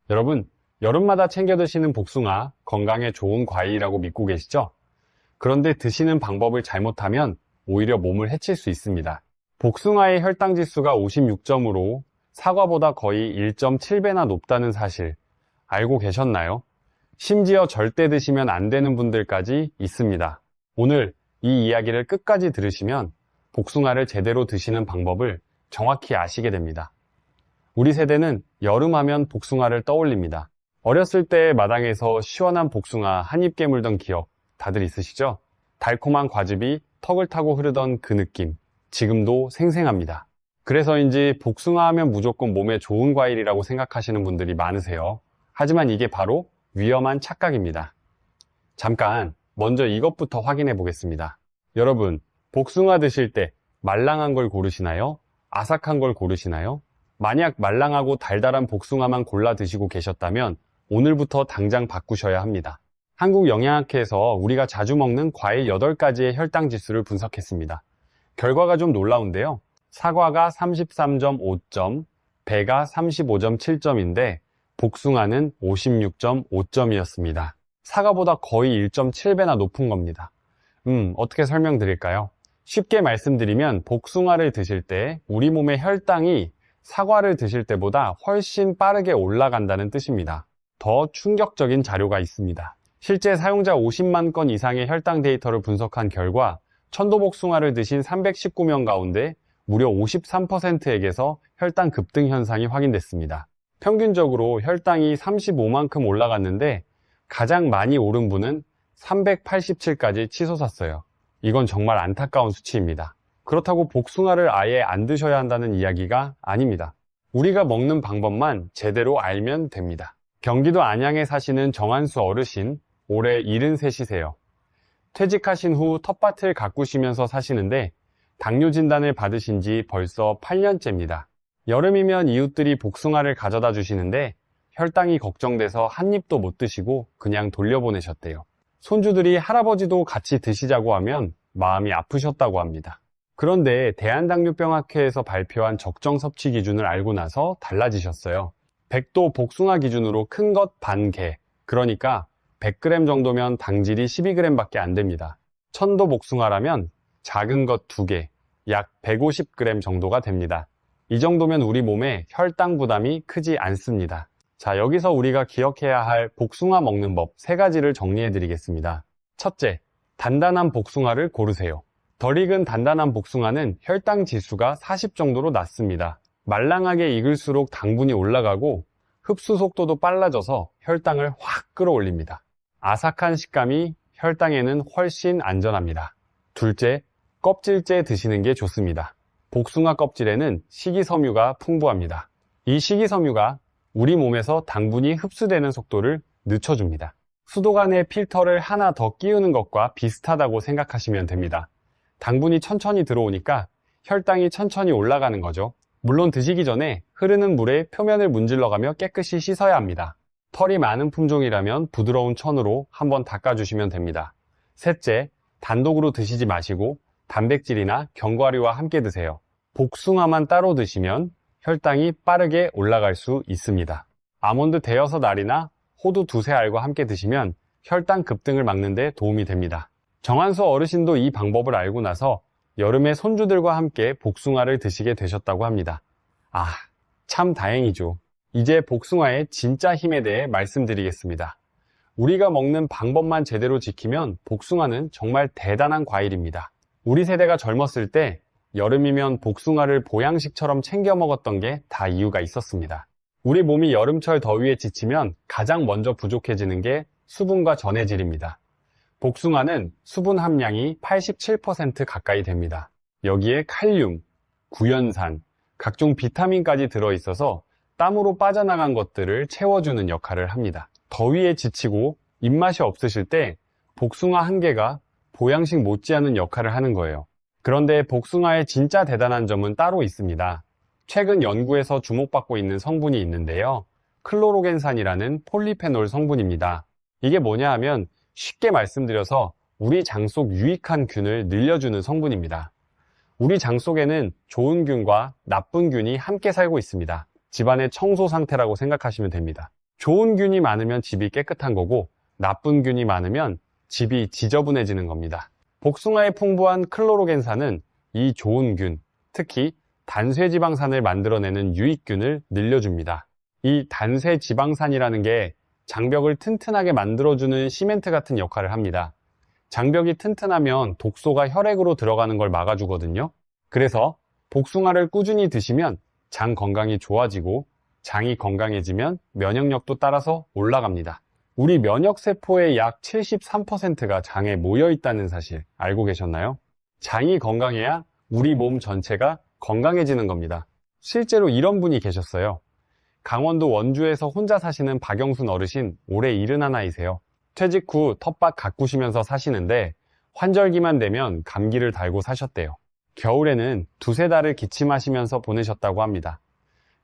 여러분, 여름마다 챙겨 드시는 복숭아 건강에 좋은 과일이라고 믿고 계시죠? 그런데 드시는 방법을 잘못하면 오히려 몸을 해칠 수 있습니다. 복숭아의 혈당 지수가 56점으로 사과보다 거의 1.7배나 높다는 사실 알고 계셨나요? 심지어 절대 드시면 안 되는 분들까지 있습니다. 오늘 이 이야기를 끝까지 들으시면 복숭아를 제대로 드시는 방법을 정확히 아시게 됩니다. 우리 세대는 여름하면 복숭아를 떠올립니다. 어렸을 때 마당에서 시원한 복숭아 한 입 깨물던 기억 다들 있으시죠? 달콤한 과즙이 턱을 타고 흐르던 그 느낌, 지금도 생생합니다. 그래서인지 복숭아 하면 무조건 몸에 좋은 과일이라고 생각하시는 분들이 많으세요. 하지만 이게 바로 위험한 착각입니다. 잠깐 먼저 이것부터 확인해 보겠습니다. 여러분, 복숭아 드실 때 말랑한 걸 고르시나요? 아삭한 걸 고르시나요? 만약 말랑하고 달달한 복숭아만 골라 드시고 계셨다면 오늘부터 당장 바꾸셔야 합니다. 한국영양학회에서 우리가 자주 먹는 과일 8가지의 혈당 지수를 분석했습니다. 결과가 좀 놀라운데요. 사과가 33.5점, 배가 35.7점인데 복숭아는 56.5점이었습니다. 사과보다 거의 1.7배나 높은 겁니다. 어떻게 설명드릴까요? 쉽게 말씀드리면 복숭아를 드실 때 우리 몸의 혈당이 사과를 드실 때보다 훨씬 빠르게 올라간다는 뜻입니다. 더 충격적인 자료가 있습니다. 실제 사용자 50만 건 이상의 혈당 데이터를 분석한 결과 천도복숭아를 드신 319명 가운데 무려 53%에게서 혈당 급등 현상이 확인됐습니다. 평균적으로 혈당이 35만큼 올라갔는데 가장 많이 오른 분은 387까지 치솟았어요. 이건 정말 안타까운 수치입니다. 그렇다고 복숭아를 아예 안 드셔야 한다는 이야기가 아닙니다. 우리가 먹는 방법만 제대로 알면 됩니다. 경기도 안양에 사시는 정한수 어르신, 올해 73이세요. 퇴직하신 후 텃밭을 가꾸시면서 사시는데 당뇨 진단을 받으신 지 벌써 8년째입니다. 여름이면 이웃들이 복숭아를 가져다 주시는데 혈당이 걱정돼서 한 입도 못 드시고 그냥 돌려보내셨대요. 손주들이 할아버지도 같이 드시자고 하면 마음이 아프셨다고 합니다. 그런데 대한당뇨병학회에서 발표한 적정 섭취 기준을 알고 나서 달라지셨어요. 100도 복숭아 기준으로 큰 것 반 개, 그러니까 100g 정도면 당질이 12g 밖에 안 됩니다. 천도 복숭아라면 작은 것 2개, 약 150g 정도가 됩니다. 이 정도면 우리 몸에 혈당 부담이 크지 않습니다. 자, 여기서 우리가 기억해야 할 복숭아 먹는 법 3가지를 정리해 드리겠습니다. 첫째, 단단한 복숭아를 고르세요. 덜 익은 단단한 복숭아는 혈당 지수가 40 정도로 낮습니다. 말랑하게 익을수록 당분이 올라가고 흡수 속도도 빨라져서 혈당을 확 끌어올립니다. 아삭한 식감이 혈당에는 훨씬 안전합니다. 둘째, 껍질째 드시는 게 좋습니다. 복숭아 껍질에는 식이섬유가 풍부합니다. 이 식이섬유가 우리 몸에서 당분이 흡수되는 속도를 늦춰줍니다. 수도관에 필터를 하나 더 끼우는 것과 비슷하다고 생각하시면 됩니다. 당분이 천천히 들어오니까 혈당이 천천히 올라가는 거죠. 물론 드시기 전에 흐르는 물에 표면을 문질러가며 깨끗이 씻어야 합니다. 털이 많은 품종이라면 부드러운 천으로 한번 닦아주시면 됩니다. 셋째, 단독으로 드시지 마시고 단백질이나 견과류와 함께 드세요. 복숭아만 따로 드시면 혈당이 빠르게 올라갈 수 있습니다. 아몬드 대여섯 알이나 호두 두세 알과 함께 드시면 혈당 급등을 막는 데 도움이 됩니다. 정한수 어르신도 이 방법을 알고 나서 여름에 손주들과 함께 복숭아를 드시게 되셨다고 합니다. 아, 참 다행이죠. 이제 복숭아의 진짜 힘에 대해 말씀드리겠습니다. 우리가 먹는 방법만 제대로 지키면 복숭아는 정말 대단한 과일입니다. 우리 세대가 젊었을 때 여름이면 복숭아를 보양식처럼 챙겨 먹었던 게 다 이유가 있었습니다. 우리 몸이 여름철 더위에 지치면 가장 먼저 부족해지는 게 수분과 전해질입니다. 복숭아는 수분 함량이 87% 가까이 됩니다. 여기에 칼륨, 구연산, 각종 비타민까지 들어있어서 땀으로 빠져나간 것들을 채워주는 역할을 합니다. 더위에 지치고 입맛이 없으실 때 복숭아 한 개가 보양식 못지않은 역할을 하는 거예요. 그런데 복숭아의 진짜 대단한 점은 따로 있습니다. 최근 연구에서 주목받고 있는 성분이 있는데요. 클로로겐산이라는 폴리페놀 성분입니다. 이게 뭐냐 하면 쉽게 말씀드려서 우리 장 속 유익한 균을 늘려주는 성분입니다. 우리 장 속에는 좋은 균과 나쁜 균이 함께 살고 있습니다. 집안의 청소 상태라고 생각하시면 됩니다. 좋은 균이 많으면 집이 깨끗한 거고 나쁜 균이 많으면 집이 지저분해지는 겁니다. 복숭아에 풍부한 클로로겐산은 이 좋은 균, 특히 단쇄지방산을 만들어내는 유익균을 늘려줍니다. 이 단쇄지방산이라는 게 장벽을 튼튼하게 만들어주는 시멘트 같은 역할을 합니다. 장벽이 튼튼하면 독소가 혈액으로 들어가는 걸 막아주거든요. 그래서 복숭아를 꾸준히 드시면 장 건강이 좋아지고 장이 건강해지면 면역력도 따라서 올라갑니다. 우리 면역세포의 약 73%가 장에 모여 있다는 사실 알고 계셨나요? 장이 건강해야 우리 몸 전체가 건강해지는 겁니다. 실제로 이런 분이 계셨어요. 강원도 원주에서 혼자 사시는 박영순 어르신, 올해 71이세요. 퇴직 후 텃밭 가꾸시면서 사시는데 환절기만 되면 감기를 달고 사셨대요. 겨울에는 두세 달을 기침하시면서 보내셨다고 합니다.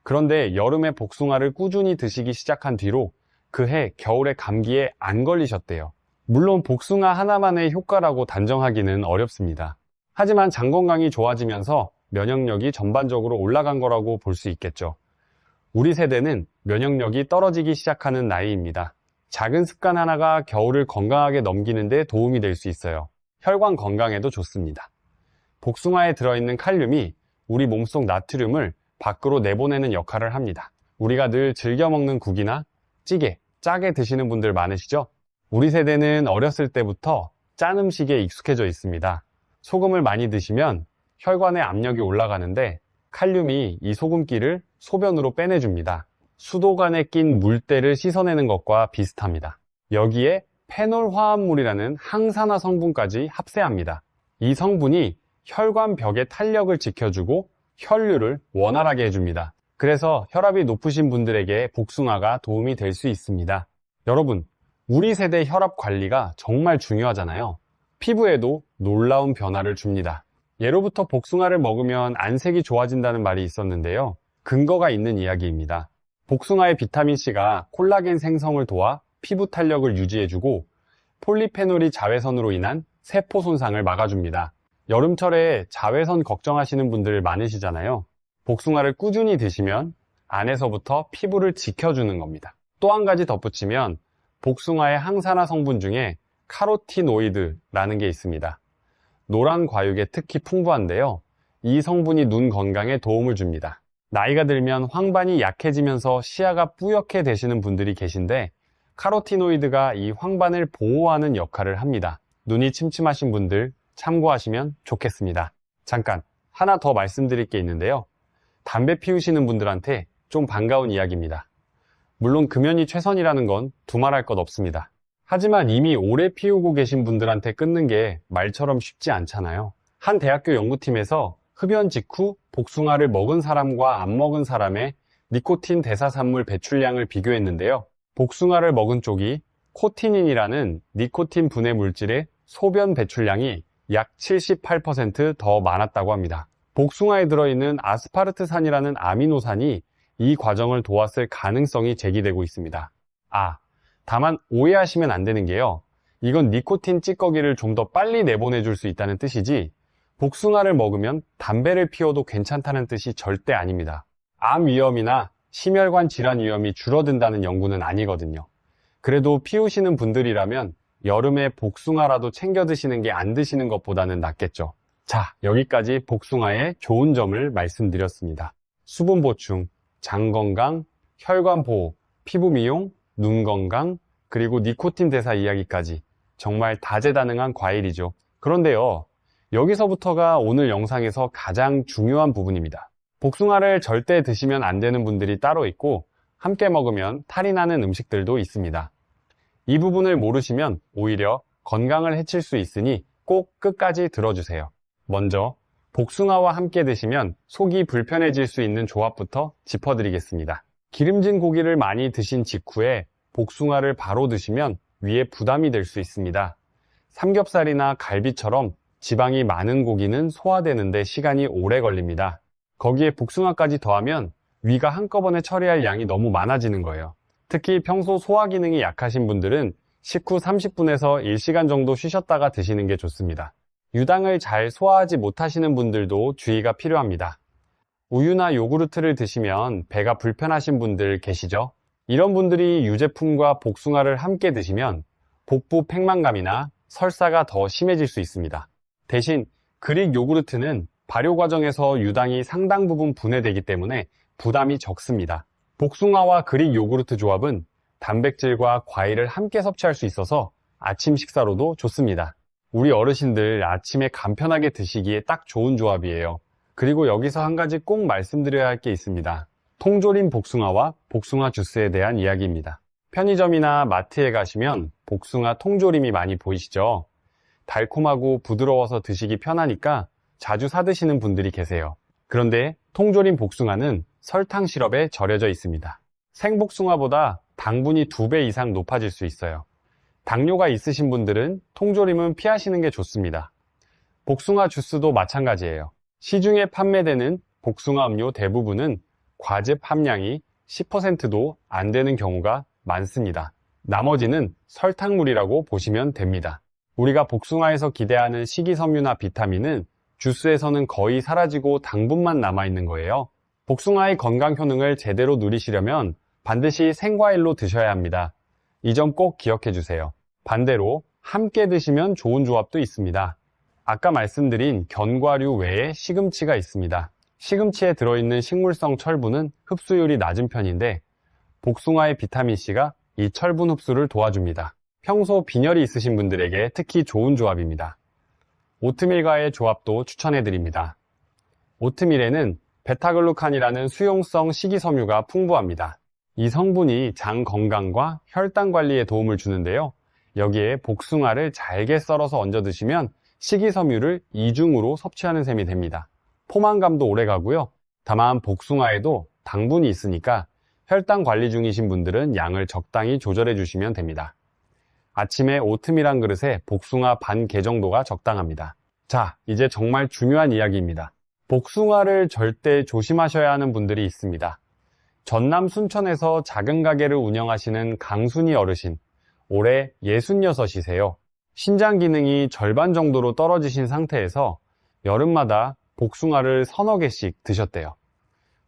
그런데 여름에 복숭아를 꾸준히 드시기 시작한 뒤로 그해 겨울에 감기에 안 걸리셨대요. 물론 복숭아 하나만의 효과라고 단정하기는 어렵습니다. 하지만 장 건강이 좋아지면서 면역력이 전반적으로 올라간 거라고 볼 수 있겠죠. 우리 세대는 면역력이 떨어지기 시작하는 나이입니다. 작은 습관 하나가 겨울을 건강하게 넘기는 데 도움이 될 수 있어요. 혈관 건강에도 좋습니다. 복숭아에 들어있는 칼륨이 우리 몸속 나트륨을 밖으로 내보내는 역할을 합니다. 우리가 늘 즐겨 먹는 국이나 찌개, 짜게 드시는 분들 많으시죠? 우리 세대는 어렸을 때부터 짠 음식에 익숙해져 있습니다. 소금을 많이 드시면 혈관의 압력이 올라가는데 칼륨이 이 소금기를 소변으로 빼내줍니다. 수도관에 낀 물때를 씻어내는 것과 비슷합니다. 여기에 페놀 화합물이라는 항산화 성분까지 합세합니다. 이 성분이 혈관 벽의 탄력을 지켜주고 혈류를 원활하게 해줍니다. 그래서 혈압이 높으신 분들에게 복숭아가 도움이 될 수 있습니다. 여러분, 우리 세대 혈압 관리가 정말 중요하잖아요. 피부에도 놀라운 변화를 줍니다. 예로부터 복숭아를 먹으면 안색이 좋아진다는 말이 있었는데요. 근거가 있는 이야기입니다. 복숭아의 비타민C가 콜라겐 생성을 도와 피부 탄력을 유지해주고 폴리페놀이 자외선으로 인한 세포 손상을 막아줍니다. 여름철에 자외선 걱정하시는 분들 많으시잖아요. 복숭아를 꾸준히 드시면 안에서부터 피부를 지켜주는 겁니다. 또 한 가지 덧붙이면 복숭아의 항산화 성분 중에 카로티노이드라는 게 있습니다. 노란 과육에 특히 풍부한데요. 이 성분이 눈 건강에 도움을 줍니다. 나이가 들면 황반이 약해지면서 시야가 뿌옇게 되시는 분들이 계신데 카로티노이드가 이 황반을 보호하는 역할을 합니다. 눈이 침침하신 분들 참고하시면 좋겠습니다. 잠깐 하나 더 말씀드릴 게 있는데요. 담배 피우시는 분들한테 좀 반가운 이야기입니다. 물론 금연이 최선이라는 건 두말할 것 없습니다. 하지만 이미 오래 피우고 계신 분들한테 끊는 게 말처럼 쉽지 않잖아요. 한 대학교 연구팀에서 흡연 직후 복숭아를 먹은 사람과 안 먹은 사람의 니코틴 대사산물 배출량을 비교했는데요. 복숭아를 먹은 쪽이 코티닌이라는 니코틴 분해 물질의 소변 배출량이 약 78% 더 많았다고 합니다. 복숭아에 들어있는 아스파르트산이라는 아미노산이 이 과정을 도왔을 가능성이 제기되고 있습니다. 다만 오해하시면 안 되는 게요. 이건 니코틴 찌꺼기를 좀 더 빨리 내보내줄 수 있다는 뜻이지 복숭아를 먹으면 담배를 피워도 괜찮다는 뜻이 절대 아닙니다. 암 위험이나 심혈관 질환 위험이 줄어든다는 연구는 아니거든요. 그래도 피우시는 분들이라면 여름에 복숭아라도 챙겨 드시는 게 안 드시는 것보다는 낫겠죠. 자, 여기까지 복숭아의 좋은 점을 말씀드렸습니다. 수분 보충, 장 건강, 혈관 보호, 피부 미용, 눈 건강, 그리고 니코틴 대사 이야기까지 정말 다재다능한 과일이죠. 그런데요, 여기서부터가 오늘 영상에서 가장 중요한 부분입니다. 복숭아를 절대 드시면 안 되는 분들이 따로 있고 함께 먹으면 탈이 나는 음식들도 있습니다. 이 부분을 모르시면 오히려 건강을 해칠 수 있으니 꼭 끝까지 들어주세요. 먼저 복숭아와 함께 드시면 속이 불편해질 수 있는 조합부터 짚어드리겠습니다. 기름진 고기를 많이 드신 직후에 복숭아를 바로 드시면 위에 부담이 될 수 있습니다. 삼겹살이나 갈비처럼 지방이 많은 고기는 소화되는데 시간이 오래 걸립니다. 거기에 복숭아까지 더하면 위가 한꺼번에 처리할 양이 너무 많아지는 거예요. 특히 평소 소화 기능이 약하신 분들은 식후 30분에서 1시간 정도 쉬셨다가 드시는 게 좋습니다. 유당을 잘 소화하지 못하시는 분들도 주의가 필요합니다. 우유나 요구르트를 드시면 배가 불편하신 분들 계시죠? 이런 분들이 유제품과 복숭아를 함께 드시면 복부 팽만감이나 설사가 더 심해질 수 있습니다. 대신 그릭 요구르트는 발효 과정에서 유당이 상당 부분 분해되기 때문에 부담이 적습니다. 복숭아와 그릭 요구르트 조합은 단백질과 과일을 함께 섭취할 수 있어서 아침 식사로도 좋습니다. 우리 어르신들 아침에 간편하게 드시기에 딱 좋은 조합이에요. 그리고 여기서 한 가지 꼭 말씀드려야 할 게 있습니다. 통조림 복숭아와 복숭아 주스에 대한 이야기입니다. 편의점이나 마트에 가시면 복숭아 통조림이 많이 보이시죠? 달콤하고 부드러워서 드시기 편하니까 자주 사드시는 분들이 계세요. 그런데 통조림 복숭아는 설탕 시럽에 절여져 있습니다. 생복숭아보다 당분이 2배 이상 높아질 수 있어요. 당뇨가 있으신 분들은 통조림은 피하시는 게 좋습니다. 복숭아 주스도 마찬가지예요. 시중에 판매되는 복숭아 음료 대부분은 과즙 함량이 10%도 안 되는 경우가 많습니다. 나머지는 설탕물이라고 보시면 됩니다. 우리가 복숭아에서 기대하는 식이섬유나 비타민은 주스에서는 거의 사라지고 당분만 남아있는 거예요. 복숭아의 건강 효능을 제대로 누리시려면 반드시 생과일로 드셔야 합니다. 이 점 꼭 기억해 주세요. 반대로 함께 드시면 좋은 조합도 있습니다. 아까 말씀드린 견과류 외에 시금치가 있습니다. 시금치에 들어있는 식물성 철분은 흡수율이 낮은 편인데 복숭아의 비타민C가 이 철분 흡수를 도와줍니다. 평소 빈혈이 있으신 분들에게 특히 좋은 조합입니다. 오트밀과의 조합도 추천해드립니다. 오트밀에는 베타글루칸이라는 수용성 식이섬유가 풍부합니다. 이 성분이 장 건강과 혈당 관리에 도움을 주는데요. 여기에 복숭아를 잘게 썰어서 얹어 드시면 식이섬유를 이중으로 섭취하는 셈이 됩니다. 포만감도 오래가고요. 다만 복숭아에도 당분이 있으니까 혈당 관리 중이신 분들은 양을 적당히 조절해 주시면 됩니다. 아침에 오트밀 한 그릇에 복숭아 반 개 정도가 적당합니다. 자, 이제 정말 중요한 이야기입니다. 복숭아를 절대 조심하셔야 하는 분들이 있습니다. 전남 순천에서 작은 가게를 운영하시는 강순희 어르신, 올해 66이세요. 신장 기능이 절반 정도로 떨어지신 상태에서 여름마다 복숭아를 서너 개씩 드셨대요.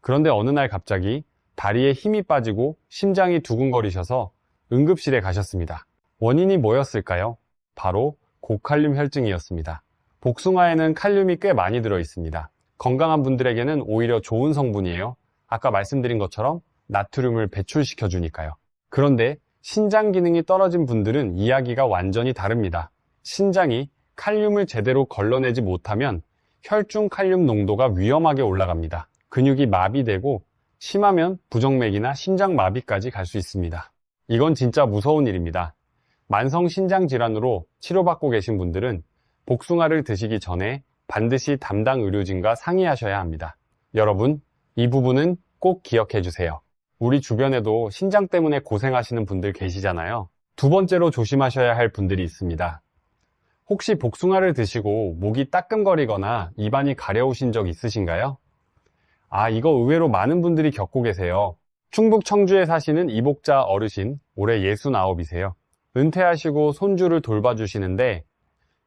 그런데 어느 날 갑자기 다리에 힘이 빠지고 심장이 두근거리셔서 응급실에 가셨습니다. 원인이 뭐였을까요? 바로 고칼륨 혈증이었습니다. 복숭아에는 칼륨이 꽤 많이 들어 있습니다. 건강한 분들에게는 오히려 좋은 성분이에요. 아까 말씀드린 것처럼 나트륨을 배출시켜 주니까요. 그런데 신장 기능이 떨어진 분들은 이야기가 완전히 다릅니다. 신장이 칼륨을 제대로 걸러내지 못하면 혈중 칼륨 농도가 위험하게 올라갑니다. 근육이 마비되고 심하면 부정맥이나 심장 마비까지 갈 수 있습니다. 이건 진짜 무서운 일입니다. 만성 신장 질환으로 치료받고 계신 분들은 복숭아를 드시기 전에 반드시 담당 의료진과 상의하셔야 합니다. 여러분, 이 부분은 꼭 기억해 주세요. 우리 주변에도 신장 때문에 고생하시는 분들 계시잖아요. 두 번째로 조심하셔야 할 분들이 있습니다. 혹시 복숭아를 드시고 목이 따끔거리거나 입안이 가려우신 적 있으신가요? 이거 의외로 많은 분들이 겪고 계세요. 충북 청주에 사시는 이복자 어르신, 올해 69이세요. 은퇴하시고 손주를 돌봐주시는데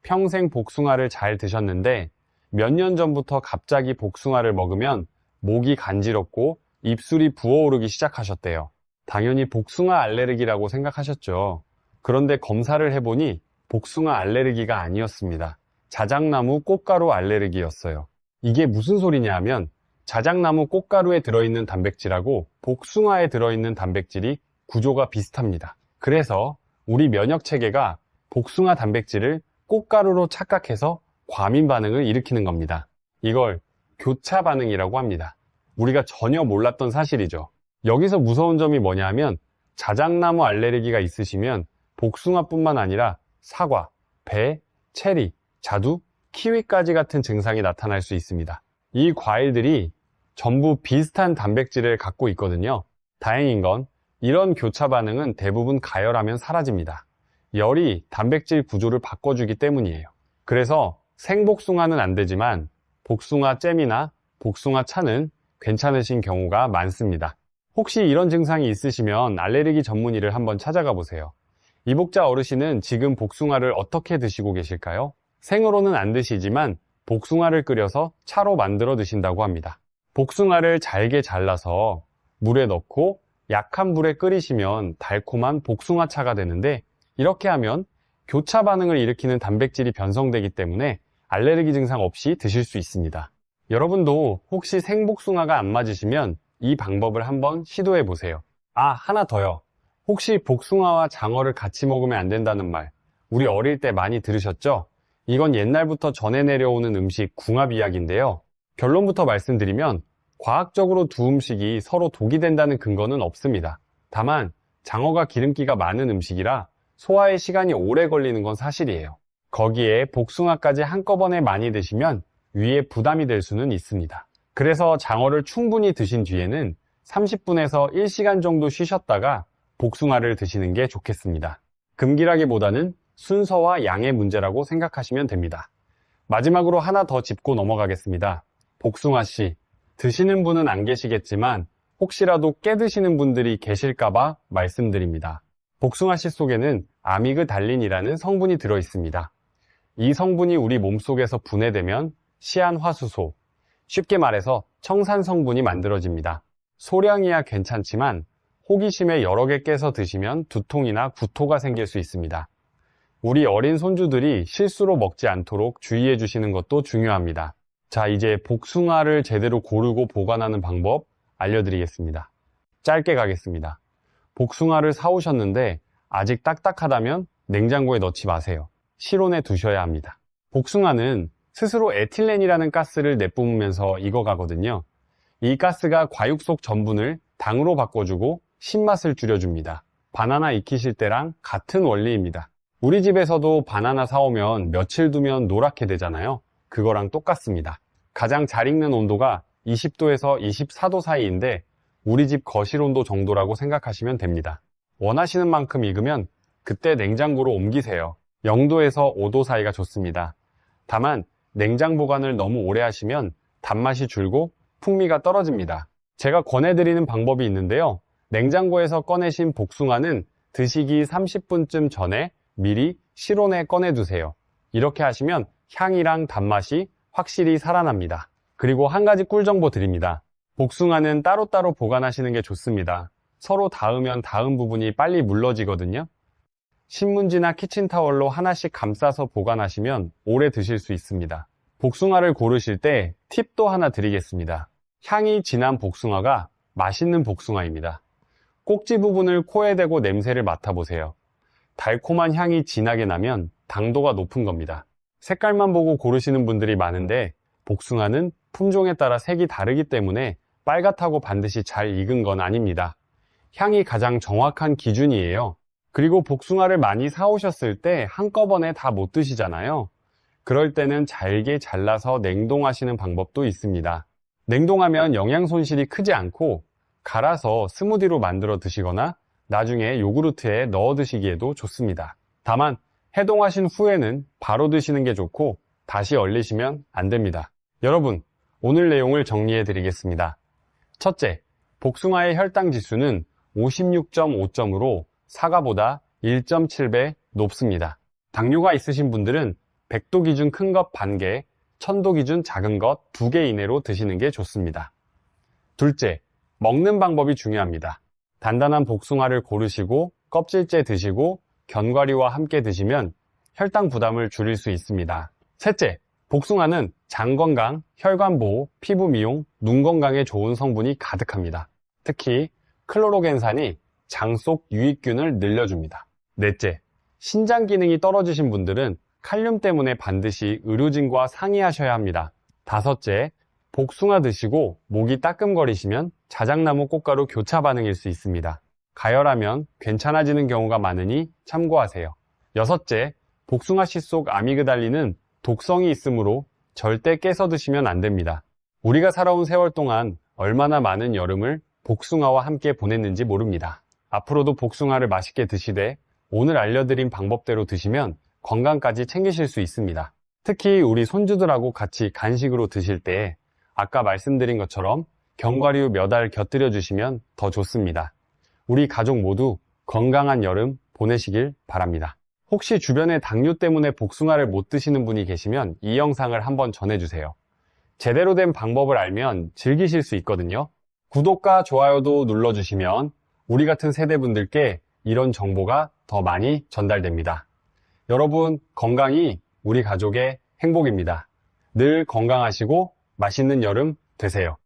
평생 복숭아를 잘 드셨는데 몇 년 전부터 갑자기 복숭아를 먹으면 목이 간지럽고 입술이 부어오르기 시작하셨대요. 당연히 복숭아 알레르기라고 생각하셨죠. 그런데 검사를 해보니 복숭아 알레르기가 아니었습니다. 자작나무 꽃가루 알레르기였어요. 이게 무슨 소리냐 하면 자작나무 꽃가루에 들어있는 단백질하고 복숭아에 들어있는 단백질이 구조가 비슷합니다. 그래서 우리 면역체계가 복숭아 단백질을 꽃가루로 착각해서 과민 반응을 일으키는 겁니다. 이걸 교차 반응이라고 합니다. 우리가 전혀 몰랐던 사실이죠. 여기서 무서운 점이 뭐냐 하면 자작나무 알레르기가 있으시면 복숭아뿐만 아니라 사과, 배, 체리, 자두, 키위까지 같은 증상이 나타날 수 있습니다. 이 과일들이 전부 비슷한 단백질을 갖고 있거든요. 다행인 건 이런 교차 반응은 대부분 가열하면 사라집니다. 열이 단백질 구조를 바꿔주기 때문이에요. 그래서 생복숭아는 안 되지만 복숭아 잼이나 복숭아 차는 괜찮으신 경우가 많습니다. 혹시 이런 증상이 있으시면 알레르기 전문의를 한번 찾아가 보세요. 이복자 어르신은 지금 복숭아를 어떻게 드시고 계실까요? 생으로는 안 드시지만 복숭아를 끓여서 차로 만들어 드신다고 합니다. 복숭아를 잘게 잘라서 물에 넣고 약한 불에 끓이시면 달콤한 복숭아차가 되는데, 이렇게 하면 교차 반응을 일으키는 단백질이 변성되기 때문에 알레르기 증상 없이 드실 수 있습니다. 여러분도 혹시 생복숭아가 안 맞으시면 이 방법을 한번 시도해 보세요. 아, 하나 더요. 혹시 복숭아와 장어를 같이 먹으면 안 된다는 말, 우리 어릴 때 많이 들으셨죠? 이건 옛날부터 전해 내려오는 음식 궁합 이야기인데요. 결론부터 말씀드리면 과학적으로 두 음식이 서로 독이 된다는 근거는 없습니다. 다만 장어가 기름기가 많은 음식이라 소화에 시간이 오래 걸리는 건 사실이에요. 거기에 복숭아까지 한꺼번에 많이 드시면 위에 부담이 될 수는 있습니다. 그래서 장어를 충분히 드신 뒤에는 30분에서 1시간 정도 쉬셨다가 복숭아를 드시는 게 좋겠습니다. 금기라기보다는 순서와 양의 문제라고 생각하시면 됩니다. 마지막으로 하나 더 짚고 넘어가겠습니다. 복숭아씨, 드시는 분은 안 계시겠지만 혹시라도 깨드시는 분들이 계실까봐 말씀드립니다. 복숭아씨 속에는 아미그달린이라는 성분이 들어있습니다. 이 성분이 우리 몸속에서 분해되면 시안화수소, 쉽게 말해서 청산 성분이 만들어집니다. 소량이야 괜찮지만 호기심에 여러 개 깨서 드시면 두통이나 구토가 생길 수 있습니다. 우리 어린 손주들이 실수로 먹지 않도록 주의해 주시는 것도 중요합니다. 자, 이제 복숭아를 제대로 고르고 보관하는 방법 알려드리겠습니다. 짧게 가겠습니다. 복숭아를 사오셨는데 아직 딱딱하다면 냉장고에 넣지 마세요. 실온에 두셔야 합니다. 복숭아는 스스로 에틸렌이라는 가스를 내뿜으면서 익어가거든요. 이 가스가 과육 속 전분을 당으로 바꿔주고 신맛을 줄여줍니다. 바나나 익히실 때랑 같은 원리입니다. 우리 집에서도 바나나 사오면 며칠 두면 노랗게 되잖아요. 그거랑 똑같습니다. 가장 잘 익는 온도가 20도에서 24도 사이인데 우리 집 거실 온도 정도라고 생각하시면 됩니다. 원하시는 만큼 익으면 그때 냉장고로 옮기세요. 0도에서 5도 사이가 좋습니다. 다만 냉장 보관을 너무 오래 하시면 단맛이 줄고 풍미가 떨어집니다. 제가 권해드리는 방법이 있는데요. 냉장고에서 꺼내신 복숭아는 드시기 30분쯤 전에 미리 실온에 꺼내두세요. 이렇게 하시면 향이랑 단맛이 확실히 살아납니다. 그리고 한 가지 꿀 정보 드립니다. 복숭아는 따로따로 보관하시는 게 좋습니다. 서로 닿으면 닿은 부분이 빨리 물러지거든요. 신문지나 키친타월로 하나씩 감싸서 보관하시면 오래 드실 수 있습니다. 복숭아를 고르실 때 팁도 하나 드리겠습니다. 향이 진한 복숭아가 맛있는 복숭아입니다. 꼭지 부분을 코에 대고 냄새를 맡아보세요. 달콤한 향이 진하게 나면 당도가 높은 겁니다. 색깔만 보고 고르시는 분들이 많은데 복숭아는 품종에 따라 색이 다르기 때문에 빨갛다고 반드시 잘 익은 건 아닙니다. 향이 가장 정확한 기준이에요. 그리고 복숭아를 많이 사오셨을 때 한꺼번에 다 못 드시잖아요. 그럴 때는 잘게 잘라서 냉동하시는 방법도 있습니다. 냉동하면 영양 손실이 크지 않고 갈아서 스무디로 만들어 드시거나 나중에 요구르트에 넣어 드시기에도 좋습니다. 다만 해동하신 후에는 바로 드시는 게 좋고 다시 얼리시면 안 됩니다. 여러분, 오늘 내용을 정리해 드리겠습니다. 첫째, 복숭아의 혈당 지수는 56.5점으로 사과보다 1.7배 높습니다. 당뇨가 있으신 분들은 100도 기준 큰 것 반개, 1000도 기준 작은 것 2개 이내로 드시는 게 좋습니다. 둘째, 먹는 방법이 중요합니다. 단단한 복숭아를 고르시고 껍질째 드시고 견과류와 함께 드시면 혈당 부담을 줄일 수 있습니다. 셋째, 복숭아는 장 건강, 혈관 보호, 피부 미용, 눈 건강에 좋은 성분이 가득합니다. 특히 클로로겐산이 장 속 유익균을 늘려줍니다. 넷째, 신장 기능이 떨어지신 분들은 칼륨 때문에 반드시 의료진과 상의하셔야 합니다. 다섯째, 복숭아 드시고 목이 따끔거리시면 자작나무 꽃가루 교차 반응일 수 있습니다. 가열하면 괜찮아지는 경우가 많으니 참고하세요. 여섯째, 복숭아씨 속 아미그달린은 독성이 있으므로 절대 깨서 드시면 안 됩니다. 우리가 살아온 세월 동안 얼마나 많은 여름을 복숭아와 함께 보냈는지 모릅니다. 앞으로도 복숭아를 맛있게 드시되 오늘 알려드린 방법대로 드시면 건강까지 챙기실 수 있습니다. 특히 우리 손주들하고 같이 간식으로 드실 때 아까 말씀드린 것처럼 견과류 몇 알 곁들여 주시면 더 좋습니다. 우리 가족 모두 건강한 여름 보내시길 바랍니다. 혹시 주변에 당뇨 때문에 복숭아를 못 드시는 분이 계시면 이 영상을 한번 전해주세요. 제대로 된 방법을 알면 즐기실 수 있거든요. 구독과 좋아요도 눌러주시면 우리 같은 세대분들께 이런 정보가 더 많이 전달됩니다. 여러분, 건강이 우리 가족의 행복입니다. 늘 건강하시고 맛있는 여름 되세요.